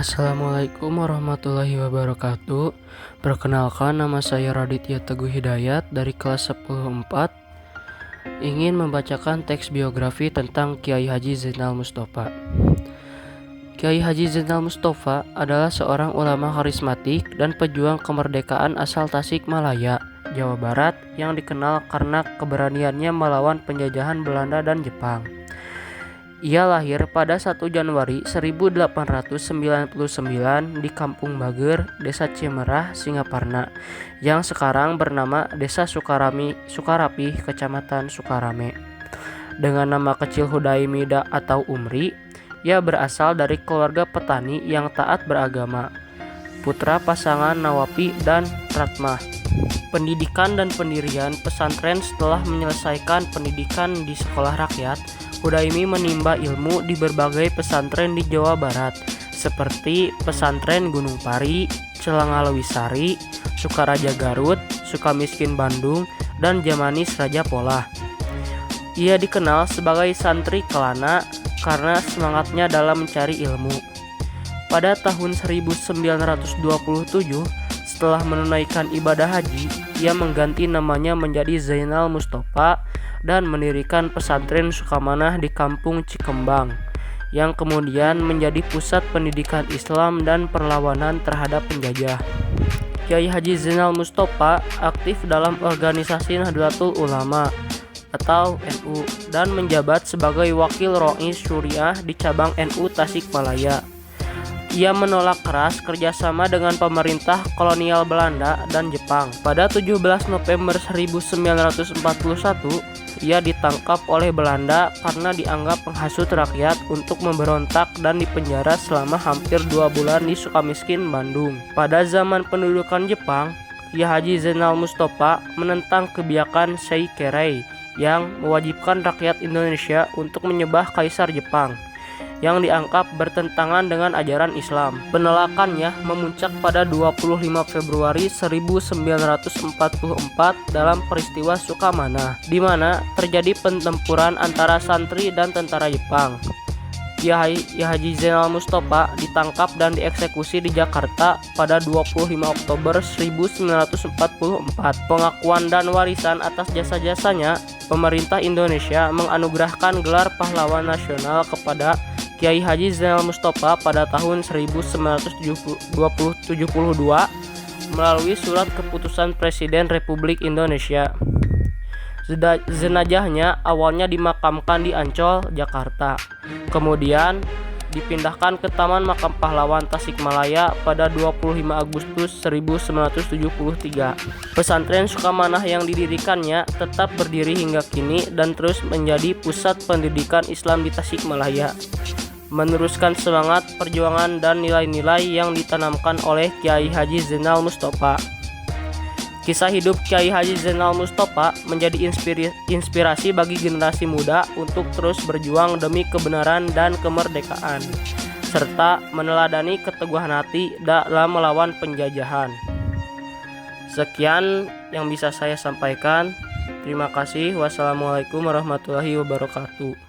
Assalamualaikum warahmatullahi wabarakatuh. Perkenalkan, nama saya Raditya Teguh Hidayat dari kelas 10-4. Ingin membacakan teks biografi tentang Kiai Haji Zainal Mustofa. Kiai Haji Zainal Mustofa adalah seorang ulama karismatik dan pejuang kemerdekaan asal Tasikmalaya, Jawa Barat, yang dikenal karena keberaniannya melawan penjajahan Belanda dan Jepang. Ia lahir pada 1 Januari 1899 di Kampung Bager, Desa Cimerah, Singaparna, yang sekarang bernama Desa Sukarapi, Kecamatan Sukarame. Dengan nama kecil Hudaimida atau Umri, ia berasal dari keluarga petani yang taat beragama, putra pasangan Nawapi dan Ratmah. Pendidikan dan pendirian pesantren. Setelah menyelesaikan pendidikan di sekolah rakyat, Hudaimi menimba ilmu di berbagai pesantren di Jawa Barat, seperti Pesantren Gunung Pari, Celangalowisari, Sukaraja Garut, Sukamiskin Bandung, dan Jamanis Raja Polah. Ia dikenal sebagai santri Kelana karena semangatnya dalam mencari ilmu. Pada tahun 1927, setelah menunaikan ibadah haji, ia mengganti namanya menjadi Zainal Mustofa dan mendirikan pesantren Sukamanah di Kampung Cikembang, yang kemudian menjadi pusat pendidikan Islam dan perlawanan terhadap penjajah. Kiai Haji Zainal Mustofa aktif dalam organisasi Nahdlatul Ulama atau NU dan menjabat sebagai wakil Rois Syuriah di cabang NU Tasikmalaya. Ia menolak keras kerjasama dengan pemerintah kolonial Belanda dan Jepang. Pada 17 November 1941, ia ditangkap oleh Belanda karena dianggap penghasut rakyat untuk memberontak dan dipenjara selama hampir 2 bulan di Sukamiskin, Bandung. Pada zaman pendudukan Jepang, Kiai Haji Zainal Mustofa menentang kebijakan Seikerei yang mewajibkan rakyat Indonesia untuk menyembah Kaisar Jepang, yang dianggap bertentangan dengan ajaran Islam. Penolakannya memuncak pada 25 Februari 1944 dalam peristiwa Sukamanah, di mana terjadi pertempuran antara santri dan tentara Jepang. Kiai Haji Zainal Mustofa ditangkap dan dieksekusi di Jakarta pada 25 Oktober 1944. Pengakuan dan warisan atas jasa-jasanya, pemerintah Indonesia menganugerahkan gelar pahlawan nasional kepada Kiai Haji Zainal Mustofa pada tahun 1972 melalui surat keputusan Presiden Republik Indonesia. Jenazahnya awalnya dimakamkan di Ancol, Jakarta, kemudian dipindahkan ke Taman Makam Pahlawan Tasikmalaya pada 25 Agustus 1973. Pesantren Sukamanah yang didirikannya tetap berdiri hingga kini dan terus menjadi pusat pendidikan Islam di Tasikmalaya, meneruskan semangat perjuangan dan nilai-nilai yang ditanamkan oleh Kiai Haji Zainal Mustofa. Kisah hidup Kiai Haji Zainal Mustofa menjadi inspirasi bagi generasi muda untuk terus berjuang demi kebenaran dan kemerdekaan, serta meneladani keteguhan hati dalam melawan penjajahan. Sekian yang bisa saya sampaikan. Terima kasih. Wassalamualaikum warahmatullahi wabarakatuh.